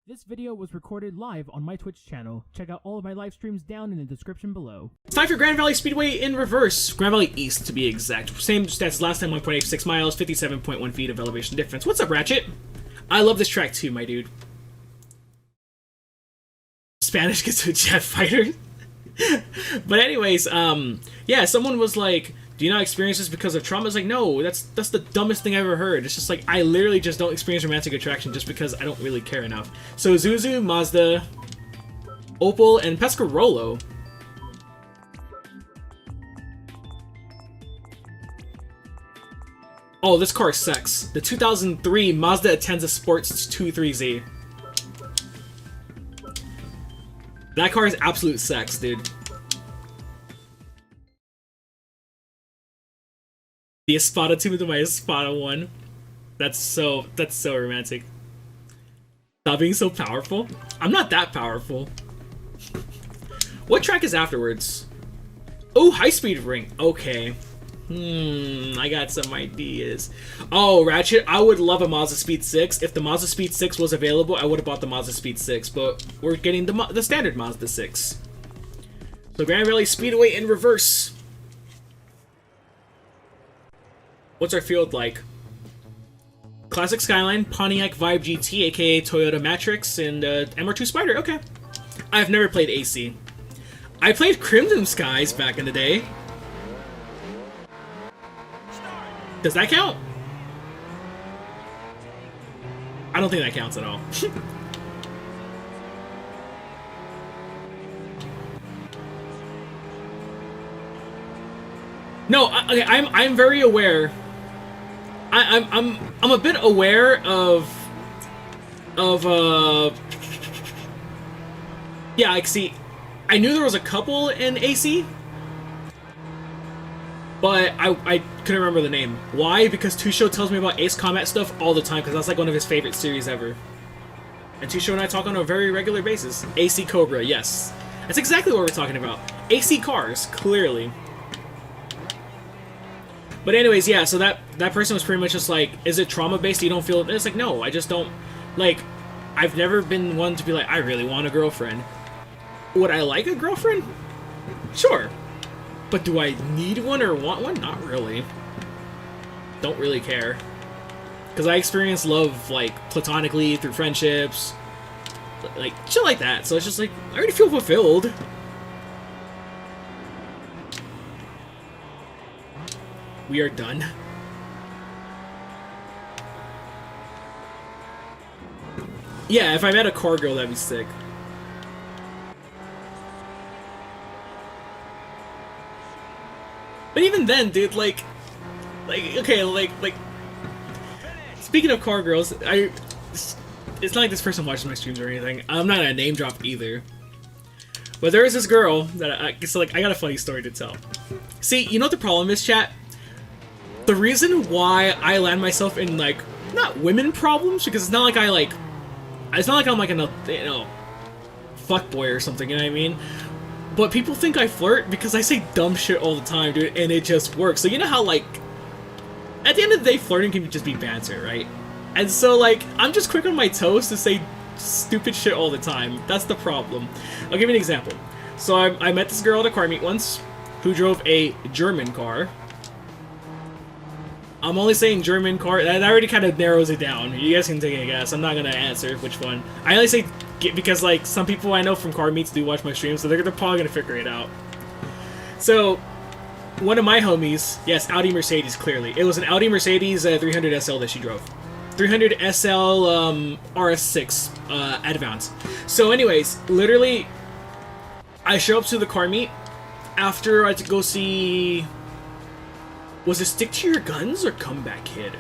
This video was recorded live on my Twitch channel. Check out all of my live streams down in the description below. It's time for Grand Valley Speedway in reverse. Grand Valley East, to be exact. Same stats last time, 1.86 miles, 57.1 feet of elevation difference. What's up, Ratchet? I love this track too, my dude. Spanish gets a jet fighter. But anyways, yeah, someone was like, do you not experience this because of trauma? It's like, no, that's the dumbest thing I've ever heard. It's just like, I literally just don't experience romantic attraction just because I don't really care enough. So Zuzu, Mazda, Opel, and Pescarolo. Oh, this car sucks. The 2003 Mazda Atenza Sports 23Z. That car is absolute sex, dude. The Espada 2 to my Espada 1. That's so romantic. Stop being so powerful. I'm not that powerful. What track is afterwards? Oh, high speed ring. Okay. I got some ideas. Oh, Ratchet, I would love a Mazda Speed 6. If the Mazda Speed 6 was available, I would have bought the Mazda Speed 6, but we're getting the standard Mazda 6. So Grand Valley Speedway in reverse. What's our field like? Classic Skyline, Pontiac Vibe GT, aka Toyota Matrix, and MR2 Spider. Okay. I've never played AC. I played Crimson Skies back in the day. Does that count? I don't think that counts at all. No, okay, I'm very aware. I'm a bit aware of yeah, like, see, I knew there was a couple in AC, but I couldn't remember the name. Why? Because Tusho tells me about Ace Combat stuff all the time, because that's like one of his favorite series ever. And Tusho and I talk on a very regular basis. AC Cobra, yes. That's exactly what we're talking about. AC cars, clearly. But anyways, yeah, so that person was pretty much just like, is it trauma-based? You don't feel it? It's like, no, I just don't, like, I've never been one to be like, I really want a girlfriend. Would I like a girlfriend? Sure. But do I need one or want one? Not really. Don't really care. Because I experience love, like, platonically, through friendships, like, shit like that. So it's just like, I already feel fulfilled. We are done. Yeah, if I met a car girl, that'd be sick. But even then, dude, like, okay, like, speaking of car girls, it's not like this person watches my streams or anything. I'm not gonna name drop either. But there is this girl that I got a funny story to tell. See, you know what the problem is, chat? The reason why I land myself in, like, not women problems, because it's not like it's not like I'm like a, you know, fuckboy or something, you know what I mean? But people think I flirt because I say dumb shit all the time, dude, and it just works. So you know how, like, at the end of the day, flirting can just be banter, right? And so, like, I'm just quick on my toes to say stupid shit all the time. That's the problem. I'll give you an example. So I met this girl at a car meet once who drove a German car. I'm only saying German car. That already kind of narrows it down. You guys can take a guess. I'm not going to answer which one. I only say because, like, some people I know from car meets do watch my streams, so they're probably going to figure it out. So, one of my homies, yes, Audi Mercedes, clearly. It was an Audi Mercedes 300 SL that she drove. 300 SL RS6 Advance. So anyways, literally, I show up to the car meet after I had to go see... Was it Stick to Your Guns or Comeback Kid?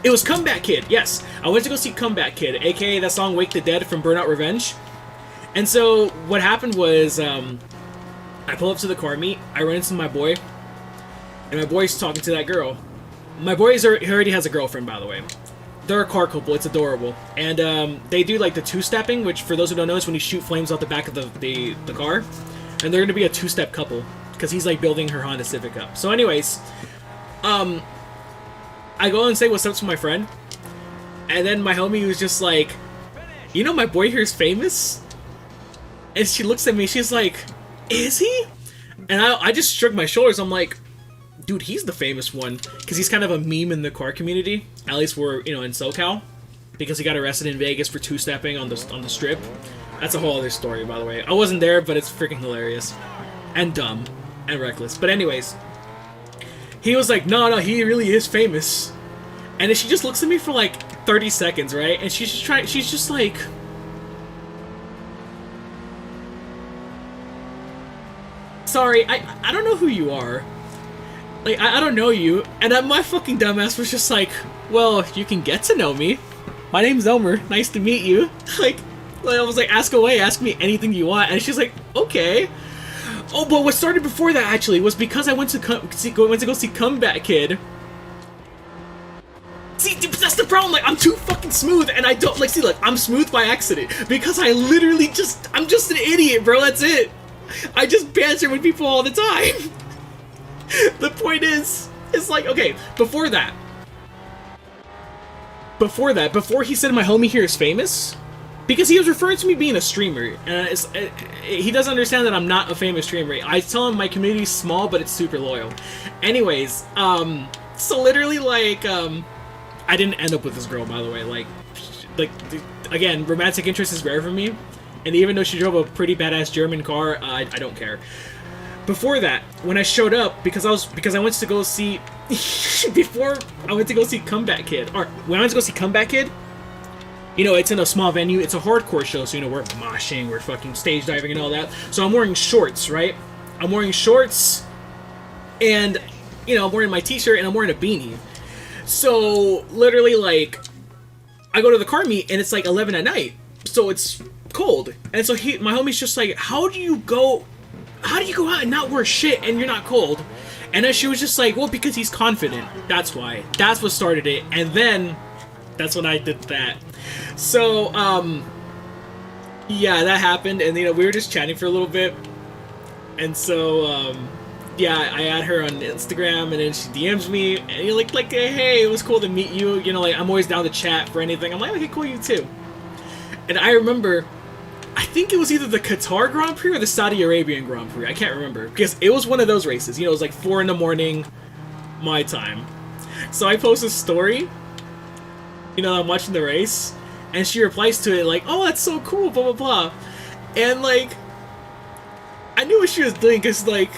It was Comeback Kid, yes. I went to go see Comeback Kid, aka that song Wake the Dead from Burnout Revenge. And so, what happened was, I pull up to the car meet, I run into my boy, and my boy's talking to that girl. My boy he already has a girlfriend, by the way. They're a car couple, it's adorable. And they do like the two-stepping, which for those who don't know is when you shoot flames out the back of the car. And they're going to be a two-step couple. Because he's like building her Honda Civic up. So anyways, I go and say what's up to my friend, and then my homie was just like, you know my boy here is famous? And she looks at me, she's like, is he? And I just shrugged my shoulders. I'm like, dude, he's the famous one. Because he's kind of a meme in the car community. At least we're, you know, in SoCal. Because he got arrested in Vegas for two-stepping on the strip. That's a whole other story, by the way. I wasn't there, but it's freaking hilarious. And dumb. And reckless. But anyways. He was like, no, he really is famous. And then she just looks at me for like 30 seconds, right? And she's just like... Sorry, I don't know who you are. Like, I don't know you. And my fucking dumbass was just like, well, you can get to know me. My name's Elmer. Nice to meet you. Like I was like, ask away. Ask me anything you want. And she's like, okay. Oh, but what started before that, actually, was because I went to go see Comeback Kid. See, that's the problem. Like, I'm too fucking smooth, and I don't, like, see, like, I'm smooth by accident. Because I literally I'm just an idiot, bro. That's it. I just banter with people all the time. The point is, it's like, okay, before he said my homie here is famous, because he was referring to me being a streamer, and he doesn't understand that I'm not a famous streamer. I tell him my community's small, but it's super loyal. Anyways, so literally, like, I didn't end up with this girl, by the way. Like, again, romantic interest is rare for me, and even though she drove a pretty badass German car, I don't care. Before that, when I showed up, because I went to go see before I went to go see Comeback Kid, or when I went to go see Comeback Kid, you know, it's in a small venue, it's a hardcore show, so, you know, we're moshing, we're fucking stage diving and all that. So I'm wearing shorts, right? I'm wearing shorts, and, you know, I'm wearing my t-shirt, and I'm wearing a beanie. So, literally, like, I go to the car meet, and it's like 11 at night, so it's cold. And so my homie's just like, how do you go out and not wear shit and you're not cold? And then she was just like, well, because he's confident. That's why. That's what started it. And then, that's when I did that. So, yeah, that happened. And, you know, we were just chatting for a little bit. And so, yeah, I add her on Instagram, and then she DMs me. And you're like, hey, it was cool to meet you. You know, like, I'm always down to chat for anything. I'm like, okay, cool, you too. And I remember, I think it was either the Qatar Grand Prix or the Saudi Arabian Grand Prix. I can't remember. Because it was one of those races. You know, it was like 4 in the morning, my time. So I post a story. You know, I'm watching the race. And she replies to it like, oh, that's so cool, blah, blah, blah. And, like, I knew what she was doing because, like,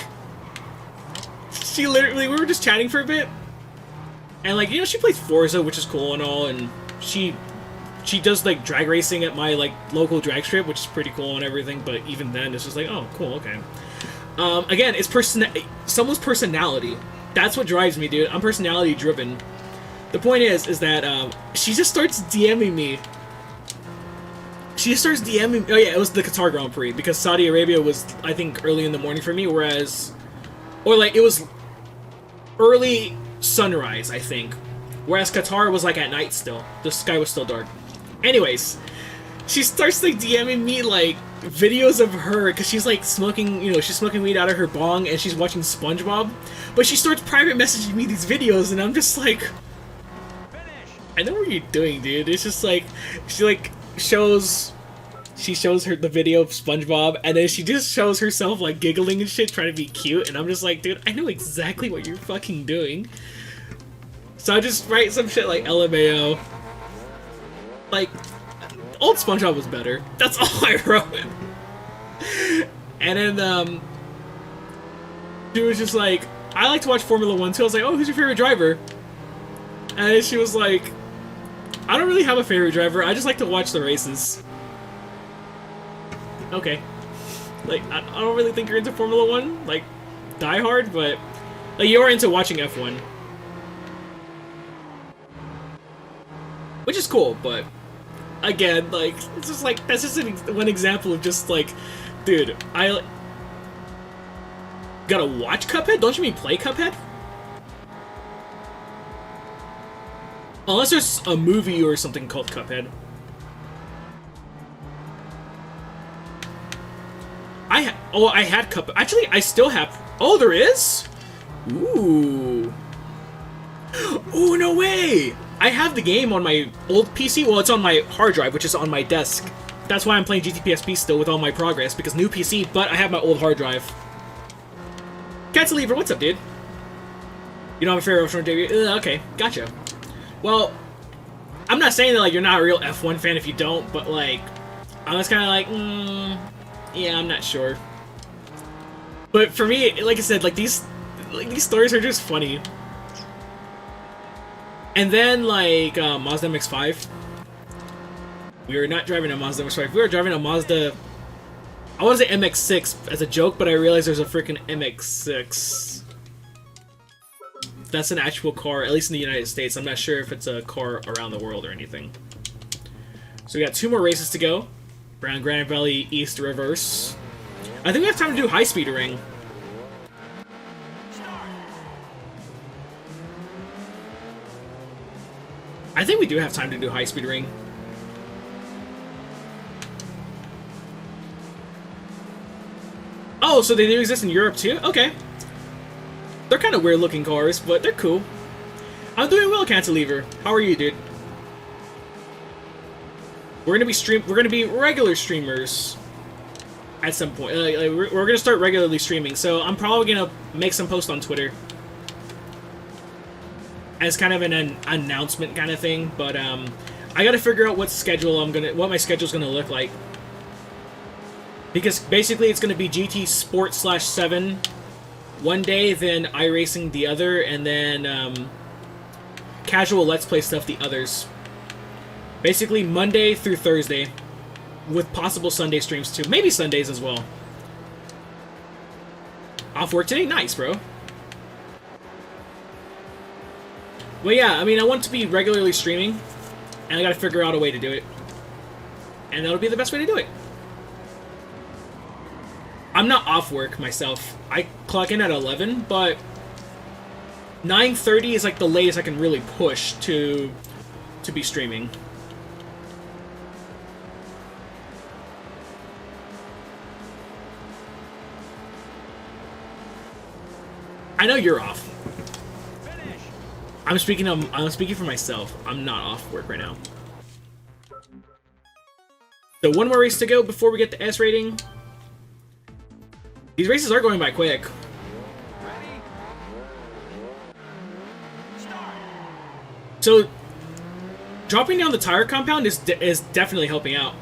she literally, we were just chatting for a bit. And, like, you know, she plays Forza, which is cool and all. And she does, like, drag racing at my, like, local drag strip, which is pretty cool and everything, but even then, it's just like, oh, cool, okay. Again, it's someone's personality. That's what drives me, dude. I'm personality driven. The point is that, she just starts DMing me. She just starts DMing, oh yeah, it was the Qatar Grand Prix, because Saudi Arabia was, I think, early in the morning for me, whereas, or, like, it was early sunrise, I think. Whereas Qatar was, like, at night still. The sky was still dark. Anyways, she starts, like, DMing me, like, videos of her, because she's, like, smoking, you know, she's smoking weed out of her bong, and she's watching SpongeBob. But she starts private messaging me these videos, and I'm just like, I know what you're doing, dude. It's just, like, she shows her the video of SpongeBob, and then she just shows herself, like, giggling and shit, trying to be cute, and I'm just like, dude, I know exactly what you're fucking doing. So I just write some shit like LMAO. Like, old SpongeBob was better. That's all I wrote. And then, she was just like, I like to watch Formula 1 too. I was like, oh, who's your favorite driver? And then she was like, I don't really have a favorite driver. I just like to watch the races. Okay. Like, I don't really think you're into Formula 1. Like, die hard, but, like, you're into watching F1. Which is cool, but again, like, it's just like, that's just one example of just like, dude, I gotta watch Cuphead? Don't you mean play Cuphead? Unless there's a movie or something called Cuphead. I had Cuphead. Actually, I still have. Oh, there is? Ooh. Oh, no way! I have the game on my old PC. Well, it's on my hard drive, which is on my desk. That's why I'm playing gtpsp still with all my progress, because new PC, but I have my old hard drive. Catzalever, what's up, dude? You don't have a favorite restaurant debut? Okay, gotcha. Well, I'm not saying that like you're not a real F1 fan if you don't, but like, I was kind of like, yeah, I'm not sure. But for me, like I said, like these stories are just funny. And then like Mazda MX-5. We were not driving a Mazda MX-5. We were driving a Mazda. I want to say MX-6 as a joke, but I realized there's a freaking MX-6. That's an actual car, at least in the United States. I'm not sure if it's a car around the world or anything. So we got 2 more races to go. Around Grand Valley East Reverse. I think we have time to do High Speed Ring. I think we do have time to do High Speed Ring. Oh, so they do exist in Europe too? Okay. They're kind of weird looking cars, but they're cool. I'm doing well, Cantilever. How are you, dude? We're gonna be regular streamers at some point. We're gonna start regularly streaming, so I'm probably gonna make some posts on Twitter as kind of an announcement kind of thing. But I gotta figure out what my schedule's gonna look like, because basically it's gonna be GT Sport /7 one day, then iRacing the other, and then casual Let's Play stuff the others. Basically Monday through Thursday, with possible Sunday streams too. Maybe Sundays as well. Off work today? Nice, bro. Well, yeah, I mean, I want to be regularly streaming, and I gotta figure out a way to do it. And that'll be the best way to do it. I'm not off work myself. I clock in at 11, but 9:30 is like the latest I can really push to be streaming. I know you're off. I'm speaking for myself. I'm not off work right now. So 1 more race to go before we get the S rating. These races are going by quick. So dropping down the tire compound is definitely helping out.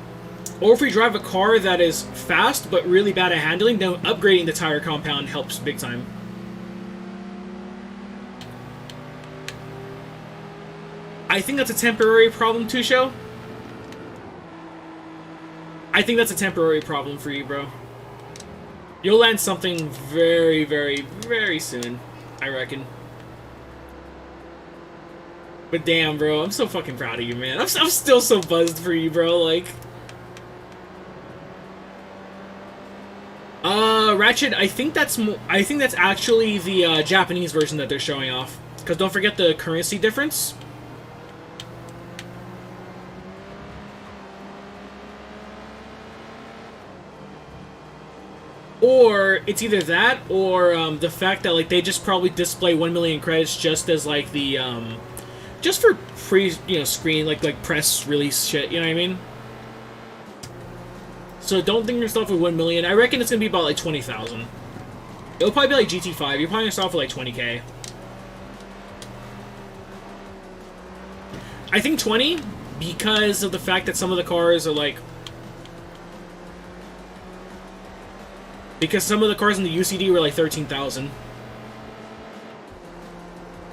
Or if we drive a car that is fast but really bad at handling, then upgrading the tire compound helps big time. I think that's a temporary problem too, Show. I think that's a temporary problem for you, bro. You'll land something very, very, very soon, I reckon. But damn, bro, I'm so fucking proud of you, man. I'm still so buzzed for you, bro. Like, Ratchet. I think that's actually the Japanese version that they're showing off. Because don't forget the currency difference. Or it's either that, or the fact that like they just probably display 1 million credits just as like the just for pre screen like press release shit. You know what I mean? So don't think yourself with 1 million. I reckon it's gonna be about like 20,000. It'll probably be like GT5. You're probably gonna start off with like 20K. I think 20 because of the fact that some of the cars are like. Because some of the cars in the UCD were like 13,000.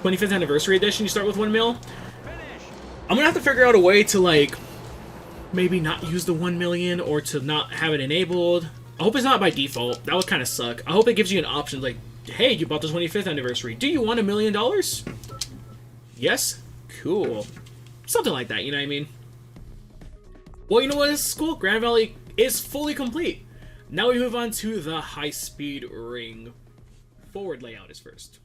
25th anniversary edition, you start with 1 mil. I'm gonna have to figure out a way to like maybe not use the 1 million or to not have it enabled. I hope it's not by default. That would kind of suck. I hope it gives you an option like, hey, you bought the 25th anniversary. Do you want $1 million? Yes? Cool. Something like that, you know what I mean? Well, you know what? This is cool. Grand Valley is fully complete. Now we move on to the high-speed ring. Forward layout is first.